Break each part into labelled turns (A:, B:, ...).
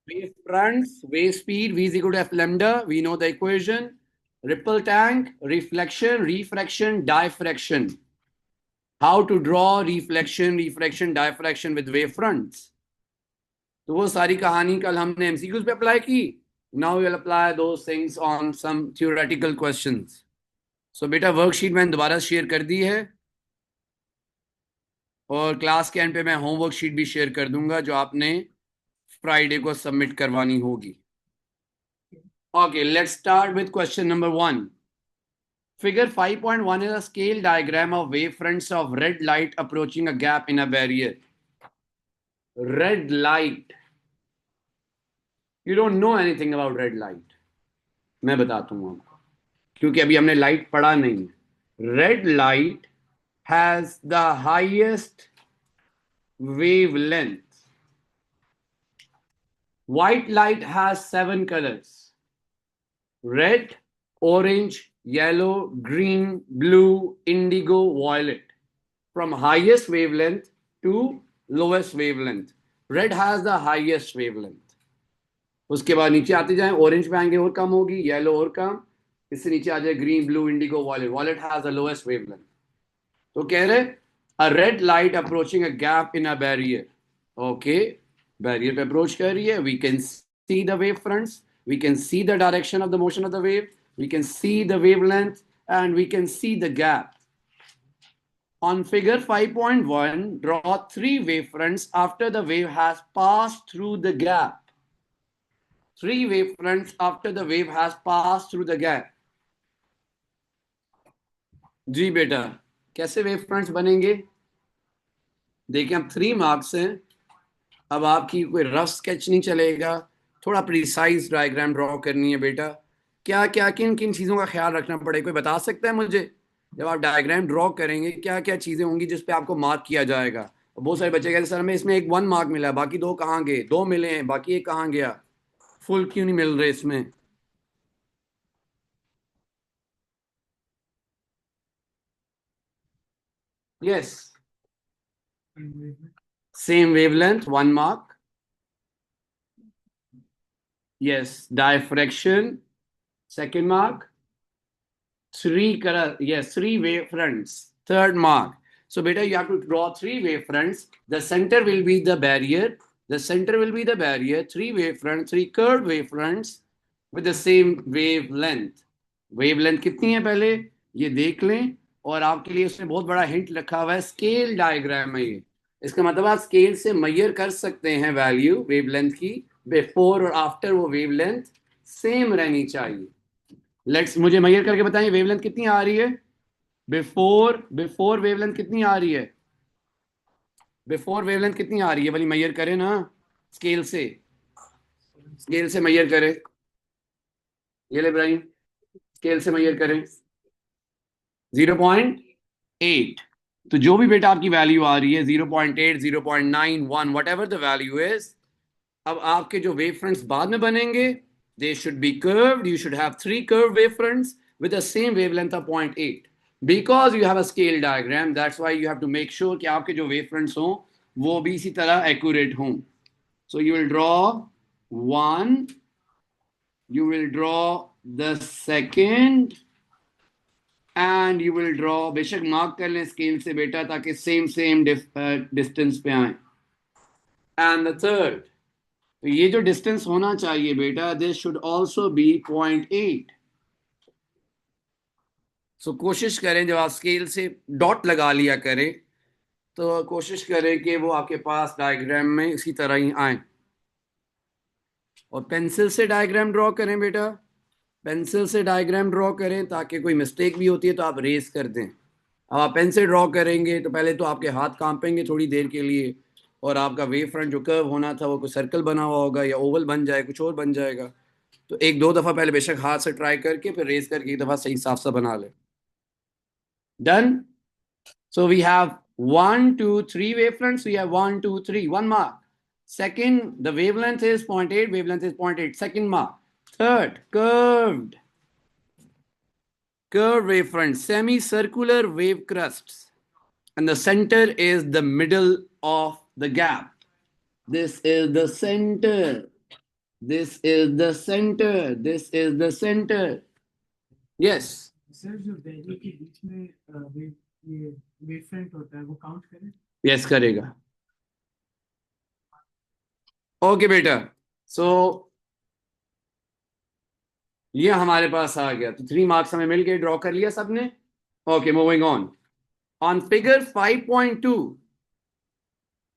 A: Wave fronts, wave speed, V is equal to F lambda. We know the equation. Ripple tank, reflection, refraction, diffraction. How to draw reflection, refraction, diffraction with wave fronts. तो वो सारी कहानी कल हमने MCQs पे apply की. Now we will apply those things on some theoretical questions. So बेटा worksheet मैंने दोबारा शेयर कर दी है और क्लास के एंड पे मैं होमवर्क शीट भी शेयर कर दूंगा जो आपने फ्राइडे को सबमिट करवानी होगी. Okay, let's start with question number 1. Figure 5.1 is a scale diagram of wavefronts of red light approaching a gap in a barrier. Red light. You don't know anything about red light. मैं बताता हूँ आपको क्योंकि अभी हमने light पढ़ा नहीं है. Red light has the highest wavelength. White light has 7 colors: red, orange, yellow, green, blue, indigo, violet. From highest wavelength to lowest wavelength. Red has the highest wavelength. उसके बाद नीचे आते जाएं, ऑरेंज पे आएंगे और कम होगी, येलो और कम, इससे नीचे आ जाए green, blue, indigo, violet. Violet has the lowest wavelength. तो कह रहे a red light approaching a gap in a barrier. Okay, barrier पे अप्रोच कर रही है. We can see the wave fronts, we can see the direction of the motion of the wave, we can see the wavelength, and we can see the gap. On figure 5.1, draw 3 wavefronts after the wave has passed through the gap. 3 wavefronts after the wave has passed through the gap. जी बेटा, कैसे वेवफ्रंट्स बनेंगे? देखिए, अब 3 marks हैं. अब आपकी कोई rough sketch नहीं चलेगा, थोड़ा प्रिसाइज डायग्राम ड्रॉ करनी है बेटा. क्या क्या किन किन चीज़ों का ख्याल रखना पड़ेगा, कोई बता सकता है मुझे? जब आप डायग्राम ड्रॉ करेंगे क्या क्या चीज़ें होंगी जिस पे आपको मार्क किया जाएगा? बहुत सारे बच्चे कहते सर हमें इसमें एक 1 मार्क मिला, बाकी 2 कहाँ गए? 2 मिले हैं, बाकी एक कहाँ गया? फुल क्यों नहीं मिल रहे इसमें? Yes, same wavelength 1 mark. Yes, diffraction, second mark. Three color, yes, 3 wave fronts, third mark. So beta, you have to draw 3 wave fronts. The center will be the barrier. The center will be the barrier. 3 wave fronts, 3 curved wave fronts with the same wavelength. Wavelength कितनी है पहले ये देख लें. और आपके लिए उसने बहुत बड़ा हिंट रखा हुआ है, स्केल डायग्राम है ये. इसका मतलब आप स्केल से मेजर कर सकते हैं वैल्यू वेवलेंथ की. बिफोर और आफ्टर वो वेवलेंथ सेम रहनी चाहिए. लेट्स, मुझे मेजर करके बताइए वेवलेंथ कितनी आ रही है. बिफोर बिफोर वेवलेंथ कितनी आ रही है? बिफोर वेवलेंथ कितनी आ रही है वाली मेजर करें ना. स्केल से, स्केल से मेजर करें. ये ले इब्राहिम, स्केल से मेजर करें. 0.8. तो जो भी बेटा आपकी वैल्यू आ रही है 0.8, 0.9, 1, whatever the value is. अब आपके जो वेव फ्रंट्स बाद में बनेंगे, they should be curved. You should have 3 curve wave fronts with the same wavelength of 0.8. Because you have a scale diagram, that's why you have to make sure कि आपके जो wave fronts हों वो भी इसी तरह एक्यूरेट हों. So you will draw 1, you will draw the second, and you will draw, बेशक मार्क कर लें स्केल से बेटा ताकि सेम सेम डिस्टेंस पे आए. And the third. तो ये जो डिस्टेंस होना चाहिए बेटा, दिस शुड आल्सो बी 0.8. सो कोशिश करें जब आप स्केल से डॉट लगा लिया करें तो कोशिश करें कि वो आपके पास डायग्राम में इसी तरह ही आए. और पेंसिल से डायग्राम ड्रॉ करें बेटा, पेंसिल से डायग्राम ड्रॉ करें ताकि कोई मिस्टेक भी होती है तो आप रेस कर दें. अब आप पेन से ड्रॉ करेंगे तो पहले तो आपके हाथ कांपेंगे थोड़ी देर के लिए, और आपका वेव फ्रंट जो कर्व होना था वो कोई सर्कल बना हुआ होगा या ओवल बन जाए, कुछ और बन जाएगा. तो एक दो दफ़ा पहले बेशक हाथ से ट्राई करके फिर रेस करके एक दफ़ा सही साफ सा बना ले. Done. So we have 1, 2, 3 wave fronts. We have 1, 2, 3, 1 mark. Second, the wavelength is 0.8, wavelength is 0.8, second mark. Third, curved wavefront, semicircular wave crusts, and the center is the middle of the gap. This is the center. This is the center. This is the center. Yes.
B: Sir जो value के बीच में ये wave front होता है वो count करें?
A: Yes करेगा. Okay बेटा. सो ये हमारे पास आ गया. तो 3 मार्क्स हमें मिल गए. ड्रॉ कर लिया सबने. Okay, moving on. On figure 5.2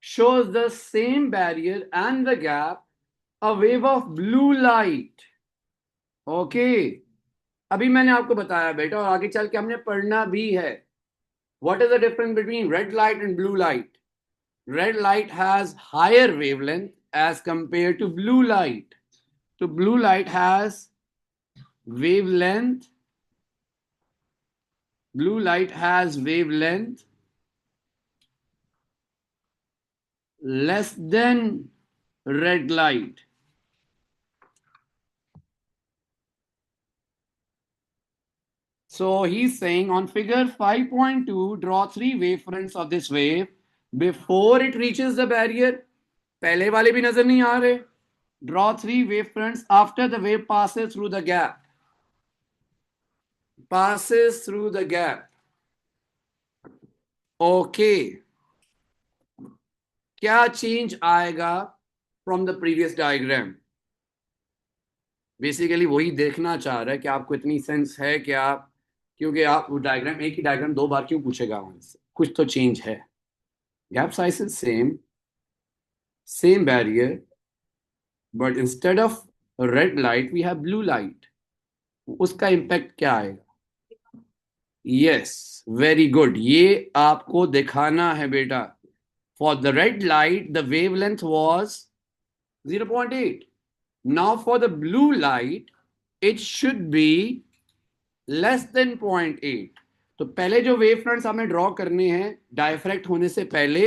A: shows the same barrier and the gap, a wave of blue light. Okay, अभी मैंने आपको बताया बेटा, और आगे चल के हमने पढ़ना भी है. What is the difference between red light and blue light? Red light has higher wavelength as compared to blue light. So blue light has wavelength. Blue light has wavelength less than red light. So he's saying on figure 5.2, draw 3 wavefronts of this wave before it reaches the barrier. पहले वाले भी नजर नहीं आ रहे. Draw 3 wavefronts after the wave passes through the gap. Passes through the gap. Okay. क्या change आएगा from the previous diagram? Basically वही देखना चाह रहा है कि आपको इतनी सेंस है कि आप, क्योंकि आप वो डायग्राम, एक ही डायग्राम 2 बार क्यों पूछेगा वहां से? कुछ तो चेंज है. Gap size is same barrier, but instead of red light we have blue light. उसका इंपैक्ट क्या आएगा? Yes, very good. ये आपको दिखाना है बेटा. For the red light, the wavelength was 0.8. Now for the blue light, it should be less than 0.8. तो पहले जो वेव फ्रंट्स हमें ड्रॉ करने हैं डायफ्रैक्ट होने से पहले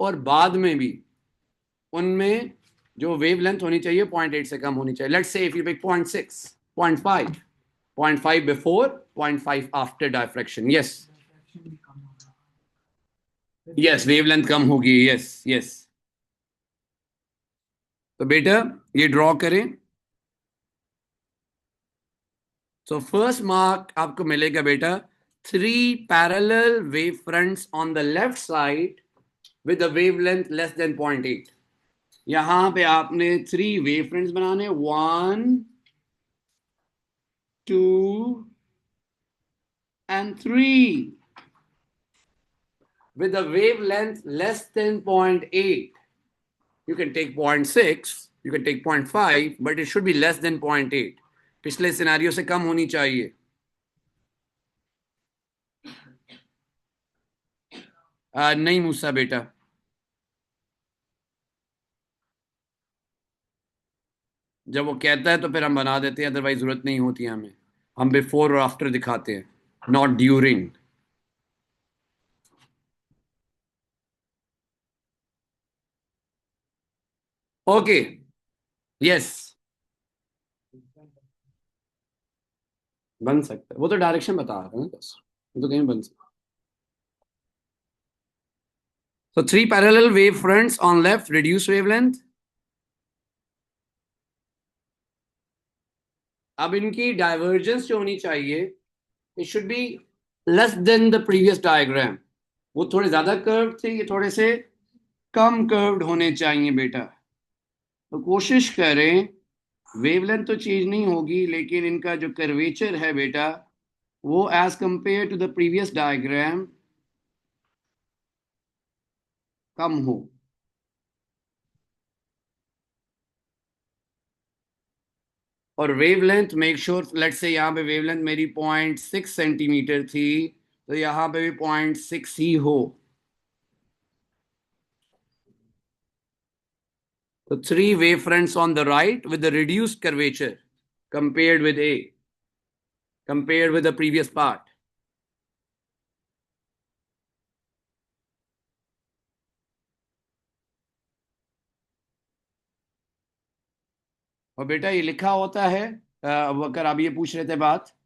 A: और बाद में भी, उनमें जो वेव लेंथ होनी चाहिए 0.8 से कम होनी चाहिए. Let's say if you pick 0.6, 0.5, 0.5 before, 0.5 after diffraction. Yes yes, wavelength कम होगी. Yes yes. तो बेटा ये ड्रॉ करें. सो फर्स्ट मार्क आपको मिलेगा बेटा 3 parallel wave fronts on the left side with a wavelength less than 0.8. यहां पे आपने 3 वेव फ्रंट्स बनाने. 1, 2 and 3 with a wavelength less than 0.8. You can take 0.6, you can take 0.5, but it should be less than 0.8. पिछले scenario से कम होनी चाहिए. नहीं मूसा बेटा, जब वो कहता है तो फिर हम बना देते हैं, अदरवाइज जरूरत नहीं होती है हमें. हम बिफोर और आफ्टर दिखाते हैं, नॉट ड्यूरिंग. ओके. यस, बन सकता है. वो तो डायरेक्शन बता रहा है बस, वो तो कहीं बन सकता. So 3 parallel wave fronts on left, reduce wavelength. अब इनकी डाइवर्जेंस जो होनी चाहिए, it should be less than the previous diagram. वो थोड़े ज्यादा कर्व थे, ये थोड़े से कम कर्व्ड होने चाहिए बेटा. तो कोशिश करें. वेवलेंथ तो चेंज नहीं होगी, लेकिन इनका जो कर्वेचर है बेटा, वो as compare to the previous diagram कम हो. और wavelength make sure, let's say यहाँ पे वेवलेंथ मेरी 0.6 सेंटीमीटर थी, तो यहाँ पे भी 0.6 ही हो. तो 3 wave fronts on the right with the reduced curvature compared with the previous part. और बेटा ये लिखा होता है, अगर आप ये पूछ रहे थे बात,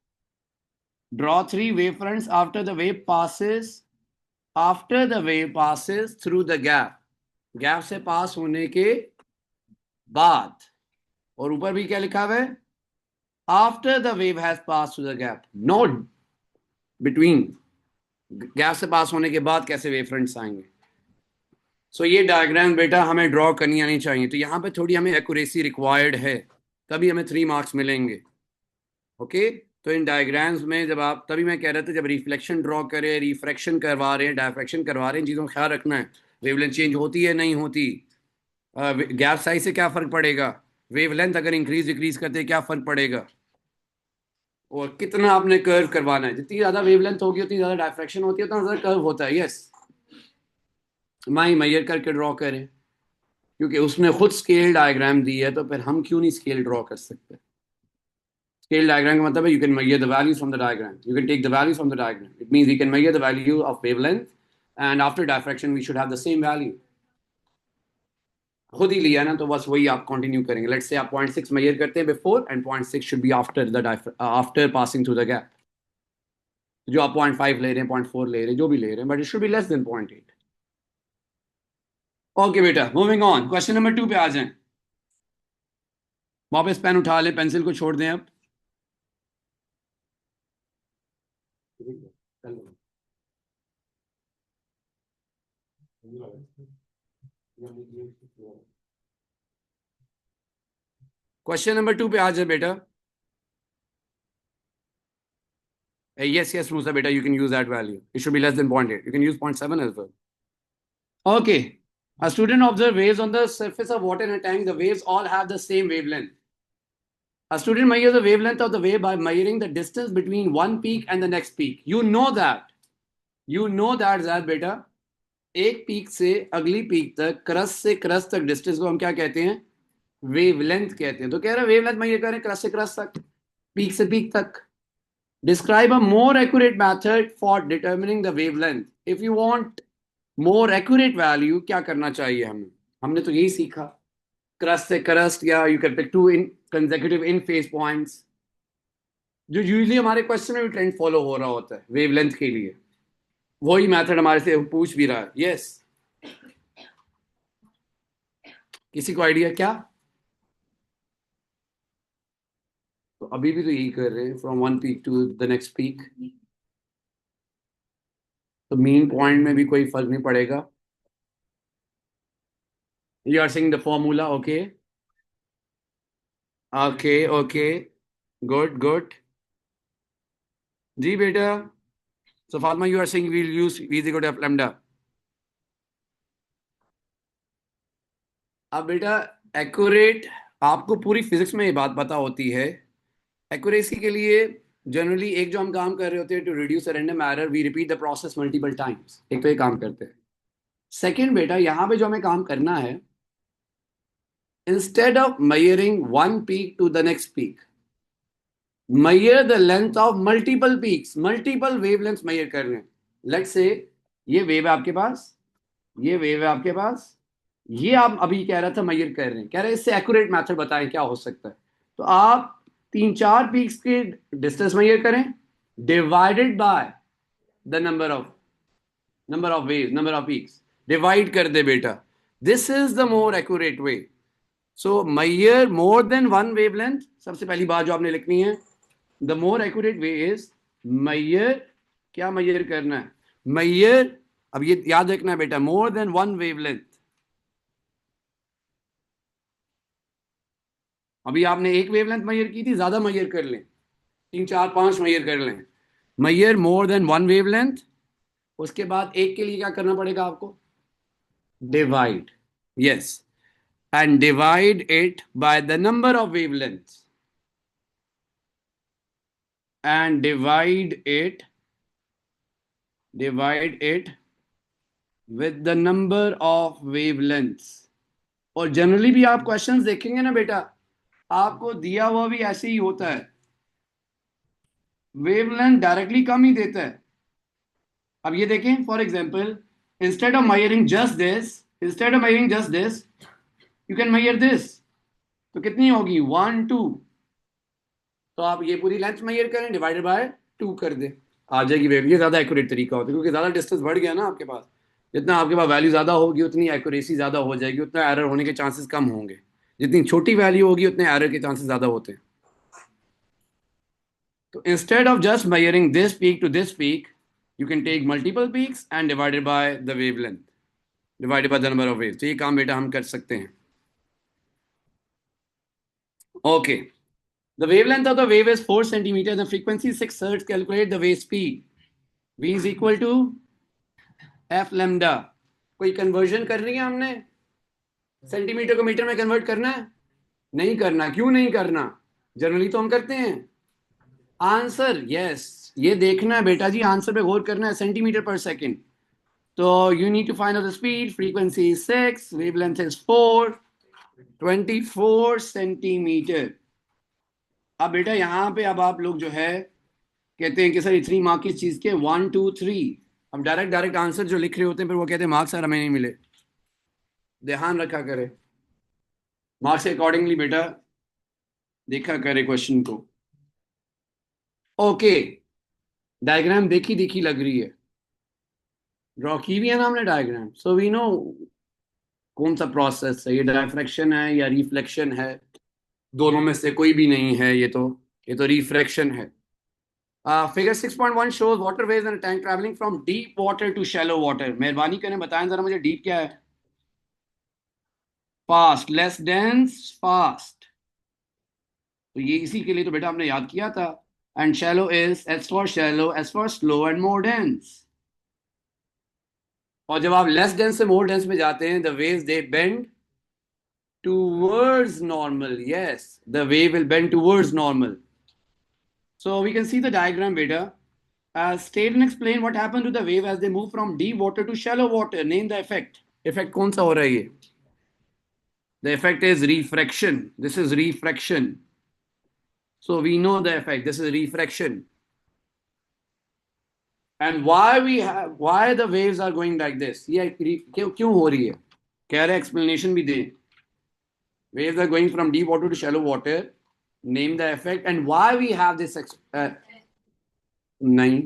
A: draw 3 wave fronts after the wave passes through the gap. Gap से पास होने के बाद. और ऊपर भी क्या लिखा हुआ है, after the wave has pass through the gap, not between. Gap से पास होने के बाद कैसे वेव फ्रंट्स आएंगे। सो ये डायग्राम बेटा हमें ड्रॉ करनी आनी चाहिए, तो यहाँ पे थोड़ी हमें एक्यूरेसी रिक्वायर्ड है, तभी हमें 3 मार्क्स मिलेंगे। ओके तो इन डायग्राम्स में जब आप, तभी मैं कह रहा था जब रिफ्लेक्शन ड्रॉ करें, रिफ्रैक्शन करवा रहे हैं, डायफ्रैक्शन करवा रहे हैं, इन चीज़ों का ख्याल रखना है। वेवलेंथ चेंज होती है नहीं होती, गैप साइज से क्या फर्क पड़ेगा, वेवलेंथ अगर इंक्रीज डिक्रीज करते हैं क्या फर्क पड़ेगा, और कितना आपने कर्व करवाना है। जितनी ज्यादा वेवलेंथ होगी उतनी ज्यादा डायफ्रैक्शन होती है, उतना ज्यादा कर्व होता है। यस, माई मैयर करके ड्रॉ करें, क्योंकि उसने खुद स्केल डायग्राम दी है, तो फिर हम क्यों नहीं स्केल ड्रॉ कर सकते। स्केल डायग्राम का मतलब है you can measure the values from the diagram, you can take the values from the diagram, it means we can measure the value of wavelength and after diffraction we should have the same value। खुद ही लिया ना, तो बस वही आप continue करेंगे। Let's say आप 0.6 major करते हैं before and 0.6 should be after the after passing through the gap. जो आप 0.5 ले रहे हैं, 0.4 ले रहे हैं, जो भी ले रहे हैं, but it should be less than 0.8। Okay बेटा, मूविंग ऑन, क्वेश्चन नंबर 2 पे आ जाएं। वापस पेन उठा लें, पेंसिल को छोड़ दें अब। क्वेश्चन नंबर 2 पे आ जाए बेटा। Yes, Musa, beta, you can use that value. It should be less than 0.8. You can use 0.7 as well. Okay. A student observed waves on the surface of water in a tank. The waves all have the same wavelength. A student measures the wavelength of the wave by measuring the distance between one peak and the next peak. You know that. You know that, Zad, beta. एक peak से अगली peak तक, crust से crust तक distance को हम क्या कहते हैं, वेवलेंथ कहते हैं। तो कह रहा है वेवलेंथ मैं ये कह रहे हैं क्रस्ट से क्रस्ट तक, पीक से पीक तक। Describe a more accurate method for determining the wavelength. If you want more accurate value, क्या करना चाहिए हमें, हमने तो यही सीखा, क्रस्ट से क्रस्ट, या you can pick 2 in consecutive in phase points, जो यूजुअली हमारे क्वेश्चन में भी ट्रेंड फॉलो हो रहा होता है वेवलेंथ के लिए। वही मेथड हमारे से पूछ भी रहा है। यस, किसी को आइडिया क्या? तो अभी भी तो यही कर रहे हैं, from one peak to the next peak, तो मीन पॉइंट में भी कोई फर्क नहीं पड़ेगा। You are seeing the formula, okay okay okay, good good. जी बेटा, so Fatma, you are saying we'll use v is equal to f lambda। अब बेटा एक्यूरेट, आपको पूरी फिजिक्स में ये बात पता होती है, एक्यूरेसी के लिए जनरली एक जो हम काम कर रहे होते हैं, to reduce random error we repeat the process multiple times. एक तो ये काम करते हैं। सेकंड बेटा, यहाँ पे जो हमें काम करना है, instead of measuring one peak to the next peak, measure the length of multiple peaks, multiple wavelengths measure कर रहे हैं। लेट्स से ये वेव है आपके पास, ये वेव है आपके पास, ये आप अभी कह रहा था मेजर कर रहे हैं, कह रहे हैं इससे एक्यूरेट मेथड बताएं क्या हो सकता है। तो आप 3-4 पीक्स के डिस्टेंस मेजर करें, divided by the number of wave, number of peaks, divide कर दे बेटा। This is the more accurate way. So measure more than one wavelength, सबसे पहली बात जो आपने लिखनी है, the more accurate way is measure, क्या measure करना है, measure, अब ये याद रखना है बेटा, मोर देन वन वेवलेंथ। अभी आपने एक वेवलेंथ measure की थी, ज्यादा measure कर लें, 3-4-5 measure कर लें, measure more than one wavelength. उसके बाद एक के लिए क्या करना पड़ेगा आपको, divide, yes, and divide it by the number of wavelengths, and divide it with the number of wavelengths। और जनरली भी आप क्वेश्चंस देखेंगे ना बेटा, आपको दिया हुआ भी ऐसे ही होता है, वेवलेंथ डायरेक्टली कम ही देता है। अब ये देखें, for example, instead of measuring just this, you can measure this, तो कितनी होगी, 1 2, तो आप ये पूरी लेंथ मेजर करें, डिवाइडेड बाय 2 कर दें, आ जाएगी वेव। ये ज्यादा एक्यूरेट तरीका होता है, क्योंकि ज्यादा डिस्टेंस बढ़ गया ना आपके पास, जितना आपके पास वैल्यू ज्यादा होगी उतनी एक्यूरेसी ज्यादा हो जाएगी, उतना एरर होने के चांसेस कम होंगे। जितनी छोटी वैल्यू होगी उतने एरर के चांसेस ज्यादा होते हैं. So instead of just measuring this peak to this peak, you can take multiple peaks and divided by the wavelength, divided by the number of waves. तो ये काम बेटा हम कर सकते हैं. Okay. The wavelength of the wave is 4 centimeters. The frequency is 6 hertz. Calculate the wave speed. V is equal to F lambda. कोई conversion करनी है हमने? सेंटीमीटर को मीटर में कन्वर्ट करना है? नहीं करना. क्यों नहीं करना? जनरली तो हम करते हैं. आंसर यस, ये देखना है बेटा जी, आंसर पे गौर करना है. Centimetre per second. तो you need to find out the speed. Frequency 6, wavelength is 4, 24 centimetre. अब बेटा यहाँ पे अब आप लोग जो है कहते हैं कि सर इतनी मार्क किस चीज के, 1 2 3. अब डायरेक्ट आंसर जो लिख रहे होते हैं फिर वो कहते हैं मार्क्स सर हमें नहीं मिले. ध्यान रखा करे, मार्क्स के अकॉर्डिंगली बेटा देखा करे क्वेश्चन को. ओके, डायग्राम देखी देखी लग रही है, ड्रॉ की भी है ना हमने डायग्राम. सो वी नो कौन सा प्रोसेस है, ये डायफ्रैक्शन है या रिफ्लेक्शन है. दोनों में से कोई भी नहीं है, ये तो रिफ्रैक्शन है. Figure 6.1 shows water waves in a tank traveling from deep water to shallow water. मेहरबानी करके बताएं जरा मुझे डीप क्या है. Fast, less dense, fast. तो ये इसी के लिए तो बेटा हमने याद किया था. And shallow is S for shallow, S for slow and more dense. और जब आप लेस डेंस से मोर डेंस में जाते हैं, the waves they bend towards normal. Yes, the wave will bend towards normal. So we can see the diagram beta. State and explain what happened to the wave as they move from deep water to shallow water. Name the effect. Effect कौन सा हो रहा है ये? The effect is refraction. This is refraction. So we know the effect. This is refraction. And why the waves are going like this? ये क्यों हो रही है? कह रहे explanation भी दे. Waves are going from deep water to shallow water. Name the effect and why we have this. नहीं,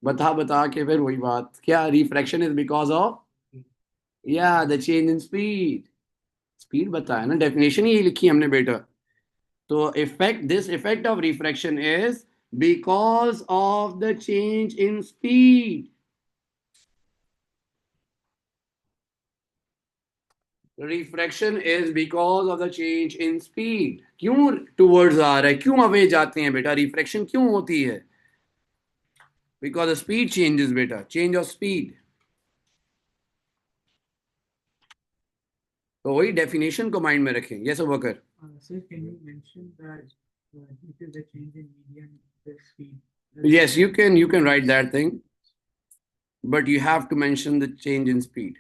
A: बता के फिर वही बात. क्या? Refraction is because of the change in speed. Speed बताया ना, definition ही लिखी हमने बेटा. तो this effect of refraction is because of the change in speed. Refraction is because of the change in speed. क्यों towards आ रहा है, क्यों away जाते हैं बेटा? Refraction क्यों होती है? Because the speed changes बेटा, change of speed. तो वही डेफिनेशन को माइंड में रखें. Yes worker.
B: Sir, can you mention that it is a change in median speed?
A: Yes, you can write that thing, but you have to mention the change in speed.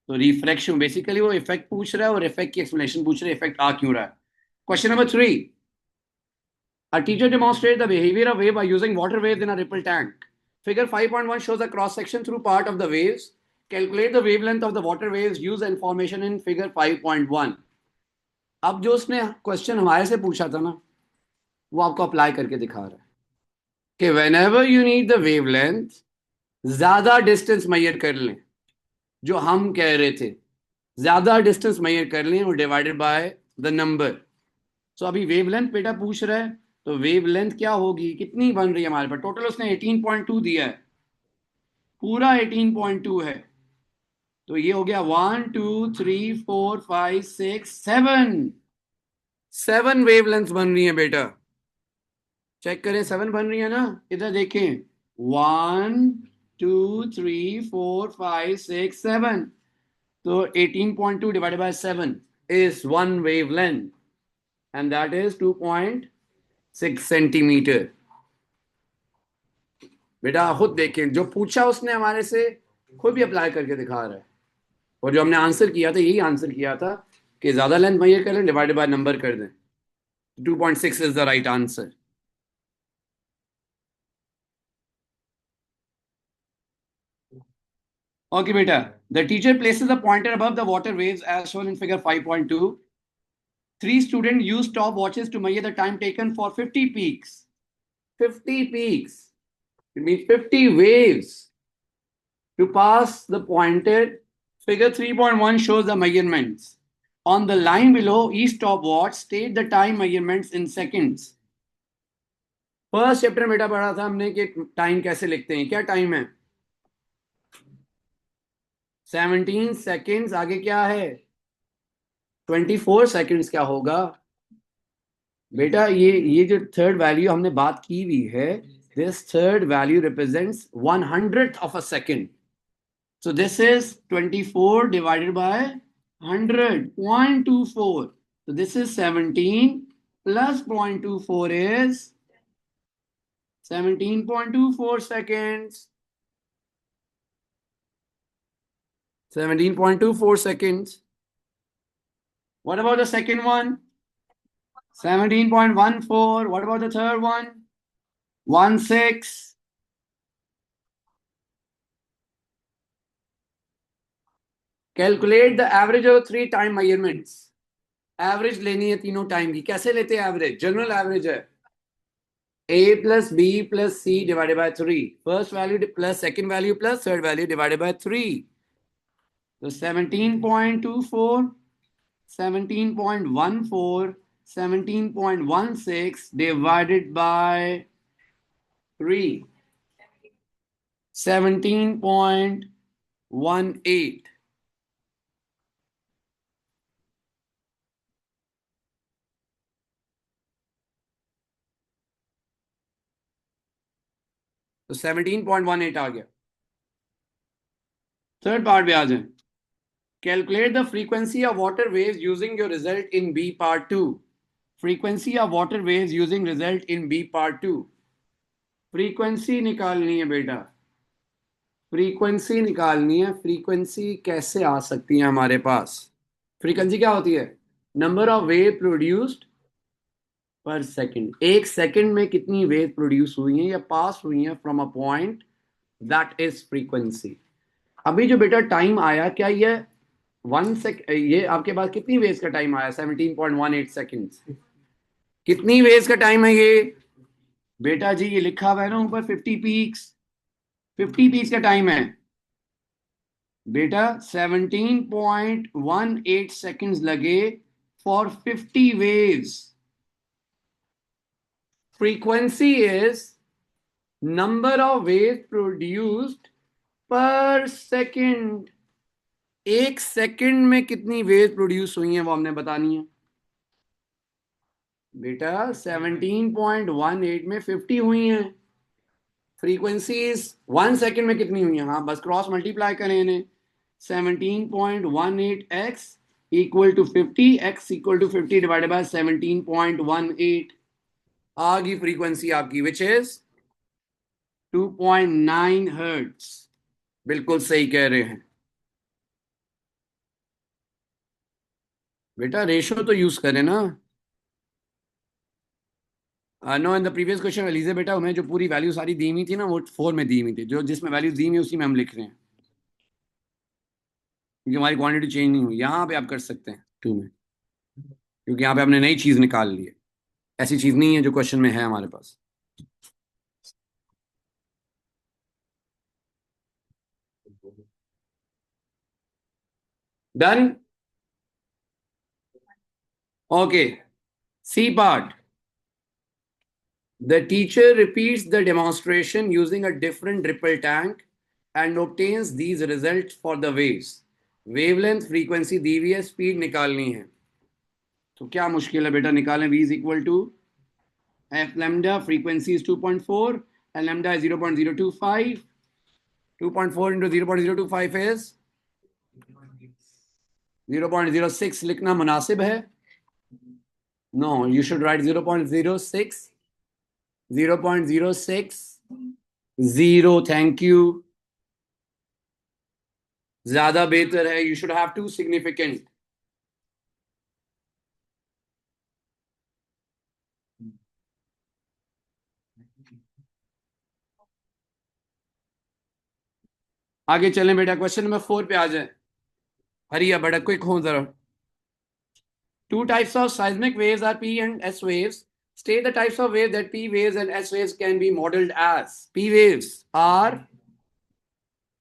A: तो refraction basically वो effect पूछ रहा है और effect की explanation पूछ रहा है, इफेक्ट आ क्यों रहा है. Question number 3. A teacher demonstrated the behavior of wave by using water waves in a ripple tank. Figure 5.1 shows a cross section through part of the waves. Calculate the wavelength of the water waves. Use the information in figure 5.1. अब जो उसने question हमारे से पूछा था ना, वो आपको अप्लाई करके दिखा रहा है कि whenever you need the wavelength, ज्यादा डिस्टेंस मेजर कर लें. जो हम कह रहे थे, ज्यादा डिस्टेंस मेजर कर लें और डिवाइडेड बाय द नंबर. सो अभी वेवलेंथ बेटा पूछ रहा है, तो वेवलेंथ क्या होगी, कितनी बन रही है हमारे पास? टोटल उसने 18.2 दिया है, पूरा 18.2 है. तो ये हो गया 1 2 3 4 5 6 7 वेवलेंथ बन रही है बेटा. चेक करें, 7 बन रही है ना. इधर देखें, 1 2 3 4 5 6 7. तो 18.2 divided by 7 is 1 wavelength, and that is 2.6 centimeter. बेटा खुद देखें, जो पूछा उसने हमारे से खुद भी अप्लाई करके दिखा रहा है. और जो हमने आंसर किया था, यही आंसर किया था कि ज्यादा लेंथ मेजर कर लें, डिवाइडेड बाय नंबर कर दें. 2.6 is the right answer. Okay, beta. The teacher places the pointer above the water waves as shown in figure 5.2. 3 students use stopwatches to measure the time taken for 50 peaks. 50 peaks. It means 50 waves to pass the pointed Figure 3.1 shows the measurements. On the line below each stopwatch, state the time measurements in seconds. First chapter बेटा पढ़ा था हमने कि time कैसे लिखते हैं. क्या time है? 17 सेकेंड्स. आगे क्या है? 24 सेकेंड्स. क्या होगा बेटा? ये जो थर्ड वैल्यू हमने बात की हुई है, this third value represents 100th of a second. So this is 24 divided by 100, 0.24. So this is 17 plus 0.24 is 17.24 seconds. 17.24 seconds. What about the second one? 17.14. What about the third one? 16. Calculate the average of 3 time measurements. Average लेनी है तीनों time की. कैसे लेते हैं average? General average है a plus b plus c divided by 3. First value plus second value plus third value divided by 3. So 17.24, 17.14, 17.16 divided by 3. 17.18. तो 17.18 आ गया. थर्ड पार्ट पे आ जाए. Calculate the frequency of water waves using your result in B part 2. Frequency of water waves using result in B part 2. Frequency निकालनी है बेटा. Frequency निकालनी है. Frequency कैसे आ सकती है हमारे पास? फ्रीक्वेंसी क्या होती है? नंबर ऑफ वेव प्रोड्यूस्ड पर सेकंड. एक सेकंड में कितनी वेव प्रोड्यूस हुई हैं या पास हुई हैं from a point, that is frequency. अभी जो बेटा टाइम आया, क्या ये 1 सेकंड? ये आपके पास कितनी वेव्स का टाइम आया? 17.18 सेकंड्स. कितनी वेव्स का टाइम है ये बेटा जी? ये लिखा हुआ है ना ऊपर 50 पीक्स. 50 पीक्स का टाइम है बेटा. 17.18 सेकंड्स लगे for 50 waves. Frequency is number of waves produced पर सेकंड. एक सेकंड में कितनी वेव्स प्रोड्यूस हुई हैं वो हमने बतानी है बेटा. 17.18 में 50 हुई हैं. फ्रीक्वेंसी इज 1 सेकंड में कितनी हुई हैं? हाँ, बस क्रॉस मल्टीप्लाई करें इन्हें. 17.18x equal to 50, x equal to 50 divided by 17.18. आ गई फ्रीक्वेंसी आपकी, विच इज 2.9 हर्ट्ज. बिल्कुल सही कह रहे हैं बेटा. रेशो तो यूज करें ना. No, in the previous question एलिजे बेटा उन्हें जो पूरी वैल्यू सारी दी हुई थी ना, वो 4 में दी हुई थी. जो जिसमें वैल्यू दी हुई उसी में हम लिख रहे हैं, क्योंकि हमारी क्वांटिटी चेंज नहीं हुई. यहाँ पे आप कर सकते हैं 2 में, क्योंकि यहाँ पे आपने नई चीज निकाल ली है. ऐसी चीज नहीं है जो क्वेश्चन में है हमारे पास. Done. Okay. C part. The teacher repeats the demonstration using a different ripple tank and obtains these results for the waves. Wavelength, frequency दी हुई है, स्पीड निकालनी है. तो क्या मुश्किल है बेटा? निकालें. V is equal to f lambda, frequency is 2.4 and lambda is 0.025. 2.4 into 0.025 is 0.06. लिखना मुनासिब है? No, you should write 0.06. 0.06. 0. Thank you. ज्यादा बेहतर है. You should have 2 significant. आगे चलें बेटा. क्वेश्चन नंबर 4 पे आ जाए. हरी अब बड़ा क्विक हो जरा. 2 types of seismic waves are P and S waves. State the types of waves that P waves and S waves can be modeled as. P waves are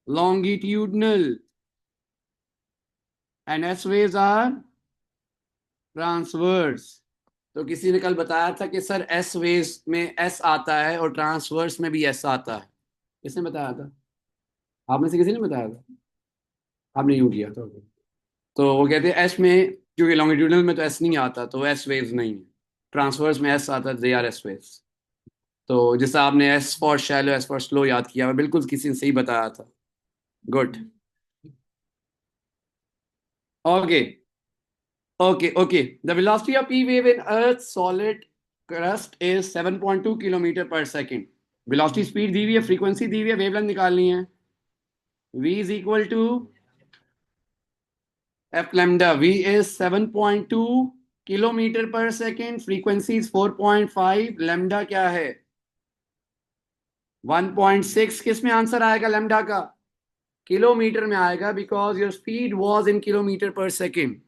A: longitudinal. And S waves are transverse. तो किसी ने कल बताया था कि sir S waves में S आता है और ट्रांसवर्स में भी एस आता है। किसने बताया था? आप में से किसी ने बताया था? आपने यूं किया था? तो वो कहते हैं एस में, क्योंकि लॉन्गिट्यूडनल में तो एस नहीं आता तो एस वेव्स नहीं है, ट्रांसवर्स में एस आता है, दे आर एस वेव्स। तो जैसा आपने S for shallow S for slow याद किया, मैं बिल्कुल किसी ने सही बताया था। Good. Okay okay the velocity of P wave in earth solid crust is 7.2 kilometre per second. Velocity speed दी हुई है, फ्रीक्वेंसी दी हुई है, वेवलेंथ निकालनी है। v is equal to F lambda. v is 7.2 kilometre per second, frequency is 4.5, lambda क्या है? 1.6। किस में आंसर आएगा लैम्डा का? किलोमीटर में आएगा, because your speed was in kilometre per second.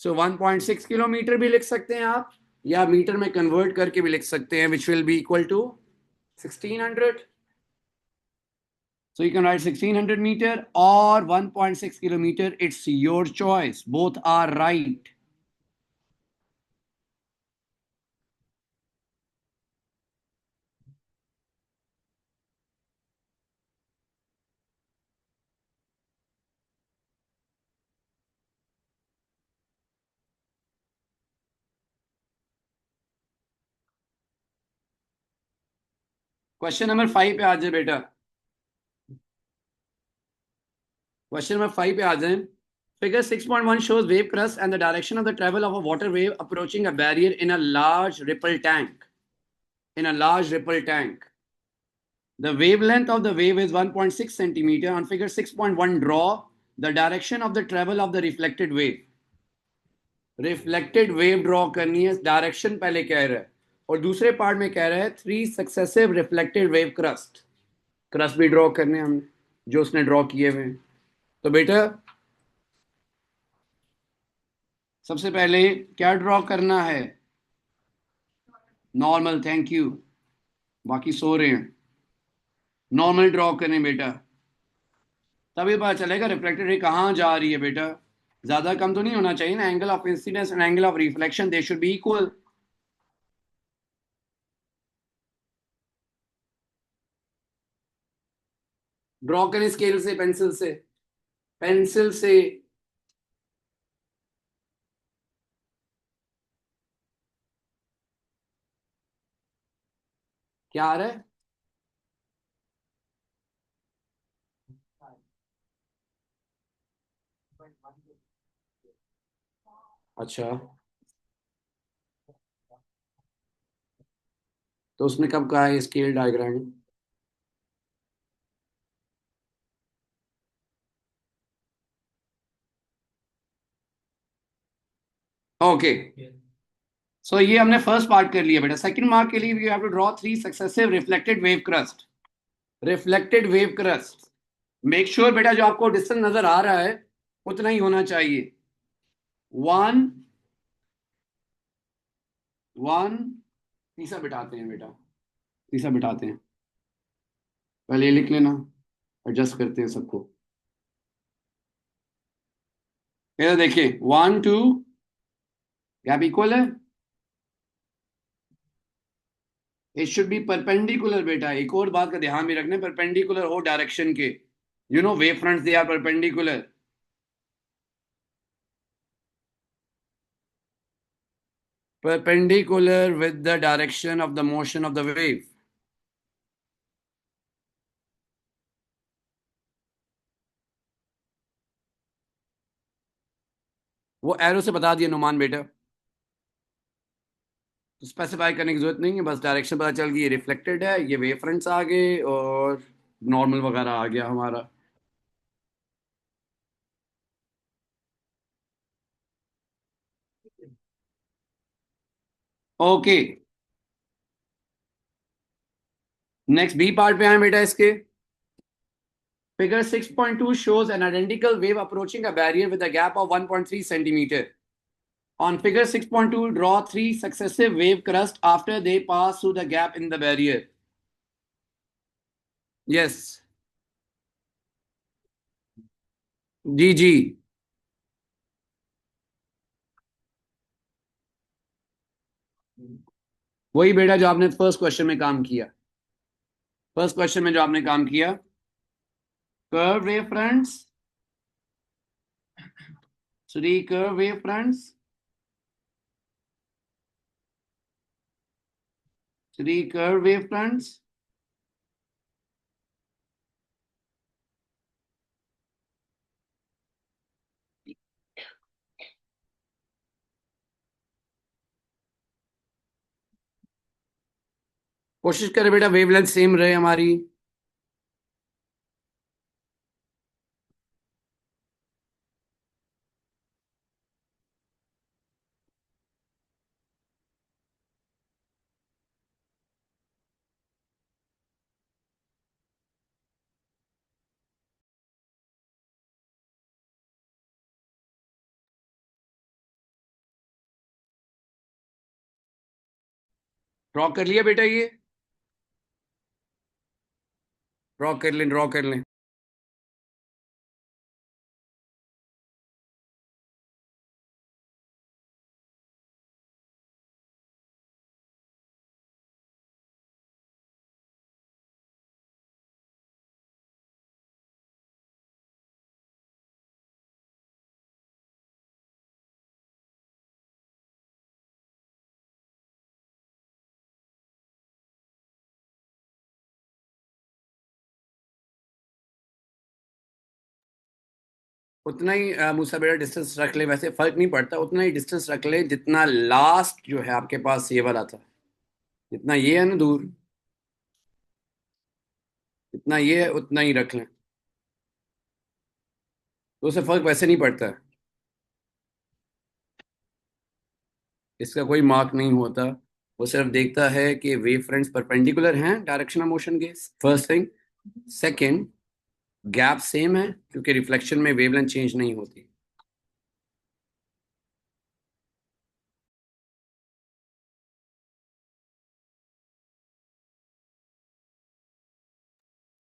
A: So 1.6 kilometre भी लिख सकते हैं आप, या मीटर में कन्वर्ट करके भी लिख सकते हैं, which will be equal to 1600। So you can write 1600 meter or 1.6 kilometer. It's your choice. Both are right. Question number 5 पे आ जाए बेटा। क्वेश्चन नंबर 5 पे आ जाए। Figure 6.1 shows wave crest and the direction of the travel of a water wave approaching a barrier in a large ripple tank. In a large ripple tank. The wavelength of the wave is 1.6 centimeter. On figure 6.1, draw the direction of the travel of the reflected wave. Reflected wave draw करनी है, direction पहले कह रहा है, और दूसरे part में कह रहा है 3 successive reflected wave crust. Crust भी ड्रॉ करने हैं हमने, जो उसने ड्रॉ किए हुए हैं। तो बेटा सबसे पहले क्या ड्रॉ करना है? Normal, thank you. बाकी सो रहे हैं। नॉर्मल ड्रॉ करें बेटा, तभी पता चलेगा रिफ्लेक्टेड रे कहाँ जा रही है बेटा। ज्यादा कम तो नहीं होना चाहिए ना, angle of incidence and angle of reflection they should B equal. Draw करें स्केल से, पेंसिल से, पेंसिल से। क्या आ रहा है? अच्छा, तो उसने कब कहा है स्केल डायग्राम? ओके, सो ये हमने फर्स्ट पार्ट कर लिया बेटा। सेकंड मार्क के लिए you have to draw 3 successive reflected wave crest. Reflected wave crest, make sure बेटा जो आपको डिस्टेंस नजर आ रहा है उतना ही होना चाहिए। वन वन, तीसरा बिठाते हैं बेटा, तीसरा बिठाते हैं। पहले ये लिख लेना, एडजस्ट करते हैं सबको। ये देखिए 1 2, गैप इक्वल है। इट शुड बी परपेंडिकुलर बेटा, एक और बात का ध्यान भी रखना, परपेंडिकुलर हो डायरेक्शन के। You know wave fronts they are perpendicular. Perpendicular with the direction of the motion of the wave. वो एरो से बता दिया नुमान बेटा, तो स्पेसिफाई करने की जरूरत नहीं है, बस डायरेक्शन पता चल गई, ये रिफ्लेक्टेड है, ये वेव फ्रंट्स आ गए और नॉर्मल वगैरह आ गया हमारा। ओके, नेक्स्ट बी पार्ट पे आए बेटा इसके। Figure 6.2 shows an identical wave approaching a barrier with a gap of 1.3 centimeter. On figure 6.2, draw 3 successive wave crusts after they pass through the gap in the barrier. Yes, जी जी। वही बेटा जो आपने first question में काम किया, first question में जो आपने काम किया, curve wave fronts, 3 curve wave fronts, 3 curve wave fronts, कोशिश करें बेटा वेवलेंथ सेम रहे हमारी। ड्रॉ कर लिया बेटा, ये ड्रॉ कर लें, ड्रॉ कर लें। उतना ही मूसा बेटा डिस्टेंस रख ले, वैसे फर्क नहीं पड़ता, उतना ही डिस्टेंस रख ले जितना लास्ट जो है आपके पास ये वाला था, जितना ये है ना दूर, जितना ये है उतना ही रख लें, तो उससे फर्क वैसे नहीं पड़ता है। इसका कोई मार्क नहीं होता, वो सिर्फ देखता है कि वेव फ्रंट्स परपेंडिकुलर हैं डायरेक्शन ऑफ मोशन के, first thing. Second, gap same है क्योंकि रिफ्लेक्शन में वेवलेंथ चेंज नहीं होती।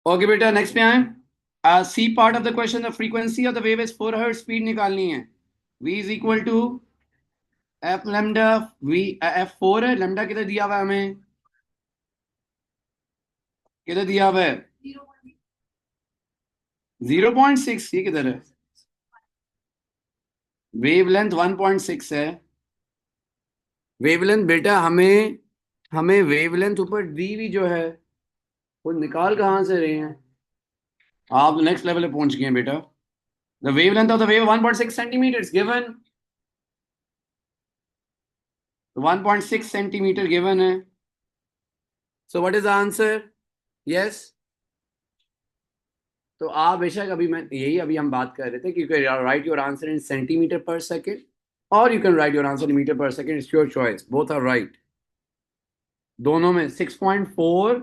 A: ओके बेटा नेक्स्ट पे आए। C part of the question, the frequency of the wave is 4 hertz, speed निकालनी है। v is equal to F lambda, V F 4 है, लेमडा किधर दिया हुआ है हमें, किधर दिया हुआ है 0.6, ये किधर है, वेवलेंथ 1.6 है। वेवलेंथ बेटा हमें हमें वेवलेंथ ऊपर दी हुई जो है वो निकाल कहाँ से रहे हैं, आप नेक्स्ट लेवल पे पहुंच गए हैं बेटा। The wavelength of the wave 1.6 centimetre given, 1.6 centimetre given है। So what is the answer, yes. तो आप बेशक अभी मैं यही अभी हम बात कर रहे थे कि you can write your answer in centimetre per second और you can write your answer in metre per second, it's your choice, both are right. दोनों में 6.4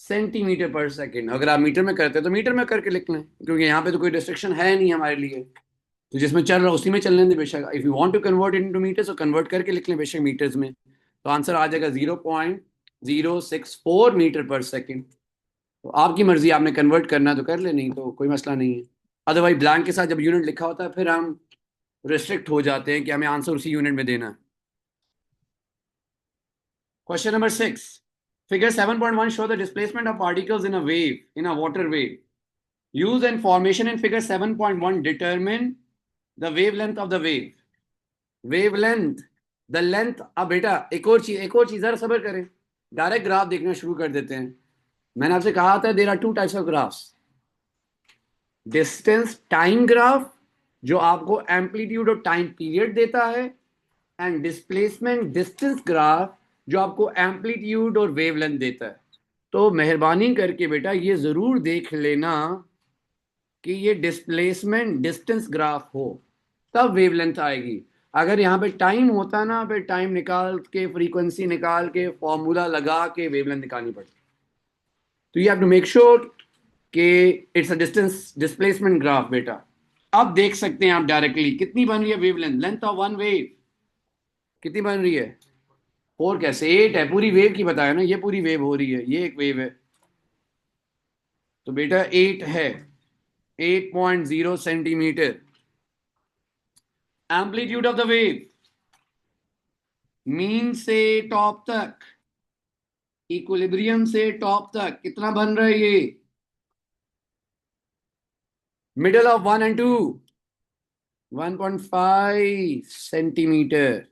A: सेंटीमीटर पर सेकेंड, अगर आप मीटर में करते हैं तो मीटर में करके लिख लें, क्योंकि यहाँ पे तो कोई रिस्ट्रिक्शन है नहीं हमारे लिए, तो जिसमें चल रहा है उसी में चलने दें बेशक। If you want to convert into metres तो कन्वर्ट करके लिख लें बेशक मीटर्स में, तो आंसर आ जाएगा 0.064 मीटर पर सेकेंड। तो आपकी मर्जी, आपने कन्वर्ट करना तो कर ले, नहीं तो कोई मसला नहीं है। अदरवाइज ब्लैंक के साथ जब यूनिट लिखा होता है फिर हम रिस्ट्रिक्ट हो जाते हैं कि हमें आंसर उसी यूनिट में देना है। Question number 6, figure 7.1 show the displacement of particles in a wave in a water wave, use and formation in figure 7.1 determine the wavelength of the wave. Wavelength, the length, अब बेटा एक और चीज जरा सब्र करें, डायरेक्ट ग्राफ देखना शुरू कर देते हैं। मैंने आपसे कहा था there are two types of graphs, distance time graph जो आपको एम्पलीट्यूड और टाइम पीरियड देता है, एंड डिस्प्लेसमेंट डिस्टेंस ग्राफ जो आपको एम्पलीट्यूड और वेवलेंथ देता है। तो मेहरबानी करके बेटा ये जरूर देख लेना कि ये डिस्प्लेसमेंट डिस्टेंस ग्राफ हो, तब वेवलेंथ आएगी। अगर यहाँ पे टाइम होता ना, फिर टाइम निकाल के फ्रीक्वेंसी निकाल के फॉर्मूला लगा के वेवलेंथ निकालनी पड़ती। तो you have to make sure कि it's a distance displacement graph बेटा। अब देख सकते हैं आप डायरेक्टली कितनी बन रही है wavelength, length of one wave कितनी बन रही है, 4 कैसे, 8 है, पूरी वेव की बताया ना, ये पूरी वेव हो रही है, ये एक वेव है, तो बेटा 8 है, 8.0 centimetre. Amplitude of the wave mean से टॉप तक, इक्विलिब्रियम से टॉप तक कितना बन रहा है ये? Middle of 1 and 2, 1.5 centimetre,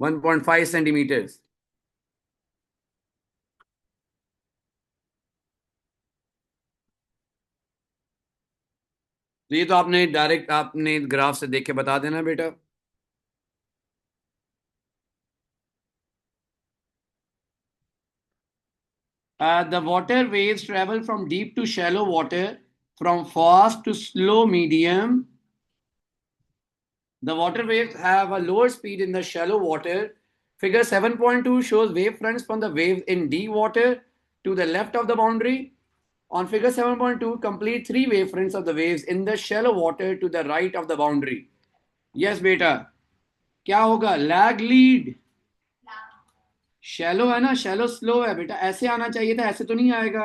A: 1.5 centimetre. तो ये तो आपने डायरेक्ट आपने ग्राफ से देख के बता देना बेटा। The water waves travel from deep to shallow water, from fast to slow medium. The water waves have a lower speed in the shallow water. Figure 7.2 shows wave fronts from the waves in deep water to the left of the boundary. On figure 7.2, complete three wave fronts of the waves in the shallow water to the right of the boundary. Yes, बेटा क्या होगा? Lag lead. Shallow है ना, shallow slow है बेटा, ऐसे आना चाहिए था, ऐसे तो नहीं आएगा।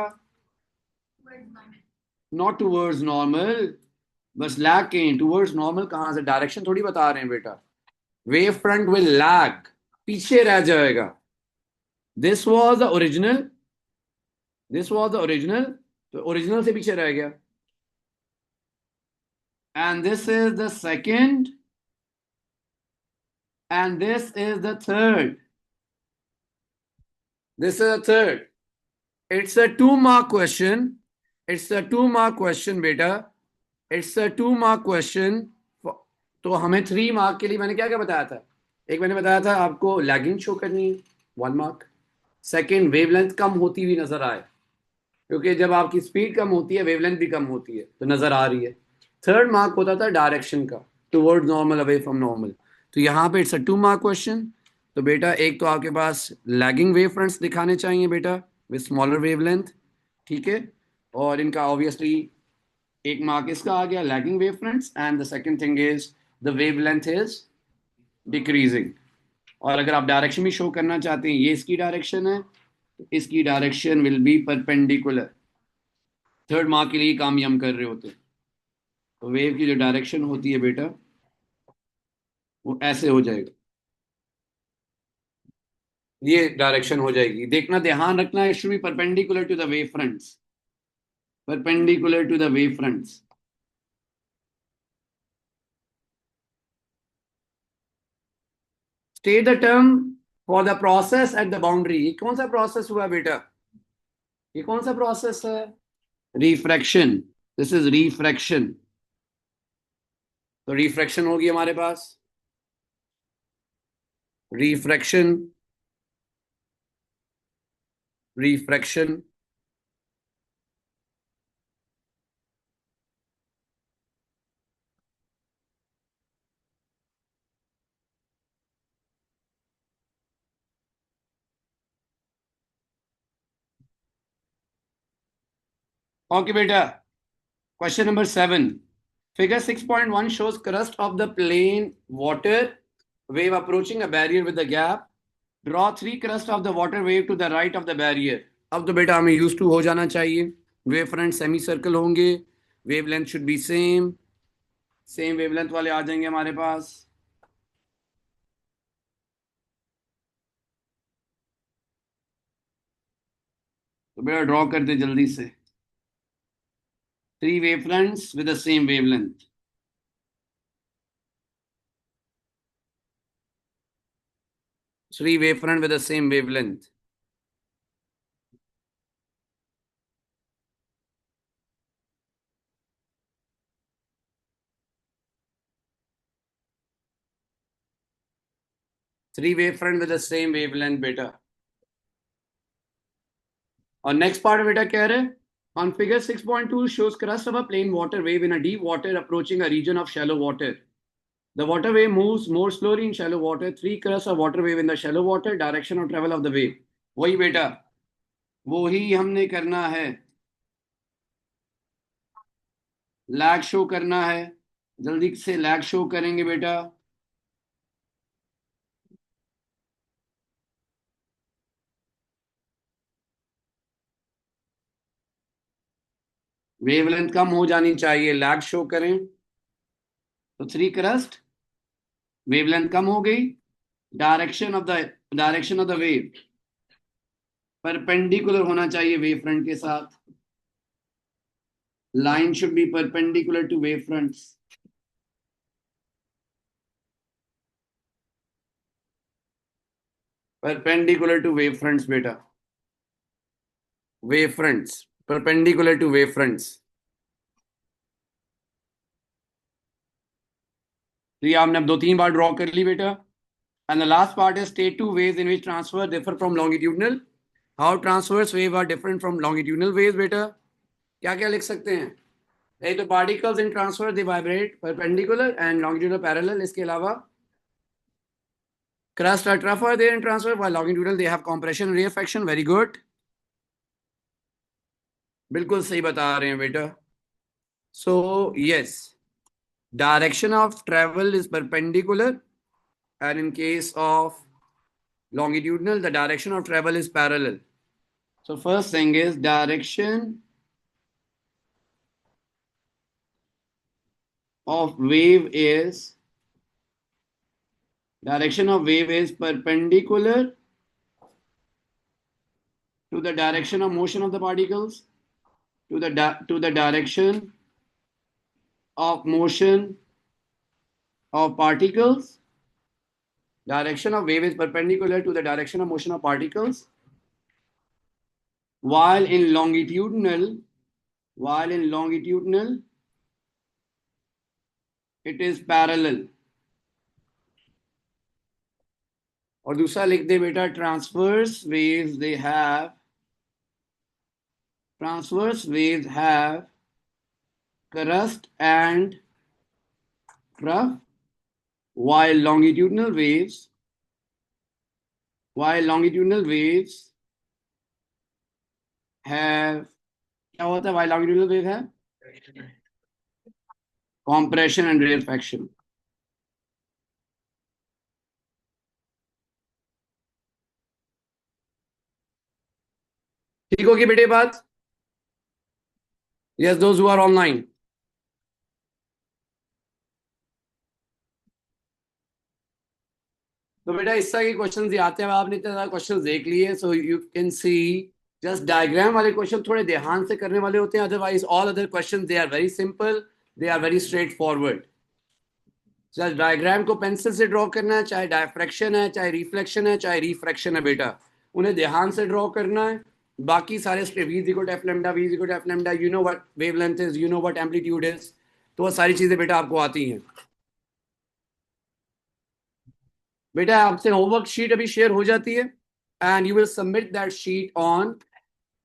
A: नॉट टूवर्ड्स नॉर्मल, बस लैग कहीं, टूवर्ड्स नॉर्मल कहां से? डायरेक्शन थोड़ी बता रहे हैं बेटा। वेव फ्रंट विल लैग, पीछे रह जाएगा। This was the original, this was the original, तो ओरिजिनल से पीछे रह गया। And this is the second, and this is the third, this is the third. It's a 2 mark question, it's a 2 mark question बेटा, it's a 2 mark question. तो हमें 3 mark के लिए मैंने क्या क्या बताया था? एक मैंने बताया था आपको लैगिंग शो करनी है, 1 mark। सेकेंड, वेवलेंथ कम होती हुई नजर आए, क्योंकि जब आपकी स्पीड कम होती है वेवलेंथ भी कम होती है, तो नजर आ रही है। थर्ड मार्क होता था डायरेक्शन का, toward normal, away from normal. तो यहाँ पे इट्स अ 2 mark क्वेश्चन। तो बेटा एक तो आपके पास लैगिंग वेव फ्रंट्स दिखाने चाहिए बेटा, विद स्मॉलर वेवलेंथ, ठीक है। और इनका ऑब्वियसली 1 mark इसका आ गया, lagging wave fronts, and the second thing is the wavelength is decreasing. और अगर आप डायरेक्शन भी शो करना चाहते हैं, ये इसकी डायरेक्शन है, तो इसकी direction will be perpendicular. Third mark के लिए काम ये हम कर रहे होते हैं। तो वेव की जो डायरेक्शन होती है बेटा, वो ऐसे हो जाएगा, ये डायरेक्शन हो जाएगी। देखना, ध्यान रखना, it should be perpendicular to the wave fronts, perpendicular to the wave fronts. State the term for the process at the boundary. ये कौन सा प्रोसेस हुआ बेटा? ये कौन सा प्रोसेस है? रिफ्रैक्शन। This is refraction. तो रिफ्रैक्शन होगी हमारे पास, रिफ्रैक्शन, रिफ्रैक्शन। ओके बेटा, question number 7। Figure 6.1 shows crust of the plain water wave approaching a barrier with a gap. Draw three crust of the water wave to the right of the barrier. अब तो बेटा हमें use to हो जाना चाहिए। Wave front semi circle होंगे, wavelength should be same, same wavelength वाले आ जाएंगे हमारे पास। तो बेटा ड्रॉ कर दे जल्दी से। Three wave fronts with the same wavelength, three wave front with the same wavelength. Three wave front with the same wavelength बेटा। और नेक्स्ट पार्ट बेटा कह रहे हैं, on figure 6.2 shows crust of a plain water wave in a deep water approaching a region of shallow water. The water wave moves more slowly in shallow water. Three crusts of water wave in the shallow water, direction of travel of the wave. वही बेटा, वो ही हमने करना है, lag show करना है। जल्दी से लैग शो करेंगे बेटा। वेवलेंथ कम हो जानी चाहिए, लैग शो करें। तो थ्री क्रस्ट, वेवलेंथ कम हो गई, direction of the wave perpendicular होना चाहिए वेव फ्रंट के साथ. Line should be perpendicular to wave fronts. Perpendicular to wave fronts बेटा. Wave fronts perpendicular to wave fronts. तो ये आपने अब 2-3 बार ड्रॉ कर ली बेटा. And the last part is state two ways in which transfer differ from longitudinal. How transverse wave are different from longitudinal waves बेटा. क्या क्या लिख सकते हैं? एक तो particles in transverse they vibrate perpendicular and longitudinal parallel. इसके अलावा crust are tougher there in transverse while longitudinal they have compression and rarefaction. Very good. बिल्कुल सही बता रहे हैं बेटा. So yes, direction of travel is perpendicular, and in case of longitudinal the direction of travel is parallel. So first thing is direction of wave is perpendicular to the direction of motion of the particles, to the direction of motion of particles. Direction of wave is perpendicular to the direction of motion of particles, while in longitudinal it is parallel. और दूसरा लिख दे बेटा transverse waves have crust and trough, while longitudinal waves have क्या होता है while longitudinal wave है compression and rarefaction. ठीक होगी बेटे बात. Yes, those who are online. तो बेटा इस तरह के क्वेश्चंस ही आते हैं. आपने इतने सारे क्वेश्चंस देख लिए, so you can see just diagram वाले क्वेश्चन थोड़े ध्यान से करने वाले होते हैं. Otherwise all other questions they are very simple, they are very straightforward. Just diagram को पेंसिल से ड्रॉ करना है, चाहे डायफ्रैक्शन है, चाहे रिफ्लेक्शन है, चाहे रिफ्रैक्शन है बेटा, उन्हें ध्यान से ड्रॉ करना है. बाकी सारे v is equal to f lambda, v is equal to f lambda, you know what wavelength is, you know what amplitude is. तो वो सारी चीजें बेटा आपको आती हैं. बेटा आपसे होमवर्क शीट अभी शेयर हो जाती है, and you will submit that sheet on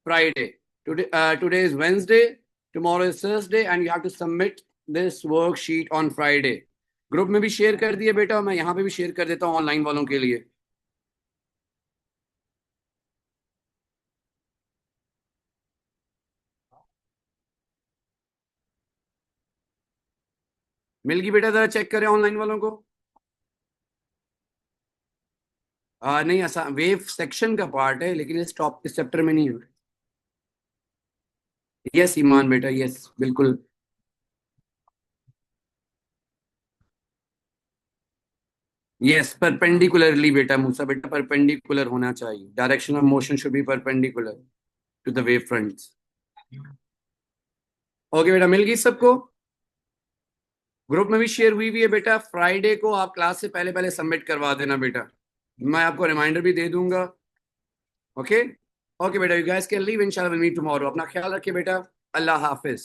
A: Friday. Today is Wednesday, tomorrow is Thursday, and you have to submit this worksheet on Friday. Group में भी शेयर कर दिया बेटा, मैं यहाँ पे भी शेयर कर देता हूँ ऑनलाइन वालों के लिए. मिल गई बेटा, जरा चेक करें ऑनलाइन वालों को. नहीं, ऐसा वेव सेक्शन का पार्ट है, लेकिन इस चैप्टर में नहीं है. यस ईमान बेटा, यस बिल्कुल. यस परपेंडिकुलरली बेटा, मूसा बेटा परपेंडिकुलर होना चाहिए. Direction of motion should be perpendicular to the wave fronts. Okay बेटा, मिल गई सबको. ग्रुप में भी शेयर हुई है बेटा. फ्राइडे को आप क्लास से पहले पहले सबमिट करवा देना बेटा, मैं आपको रिमाइंडर भी दे दूंगा. ओके ओके बेटा, यू गाइस कैन लीव, इंशाल्लाह विल मीट टुमारो. अपना ख्याल रखिए बेटा. अल्लाह हाफिज.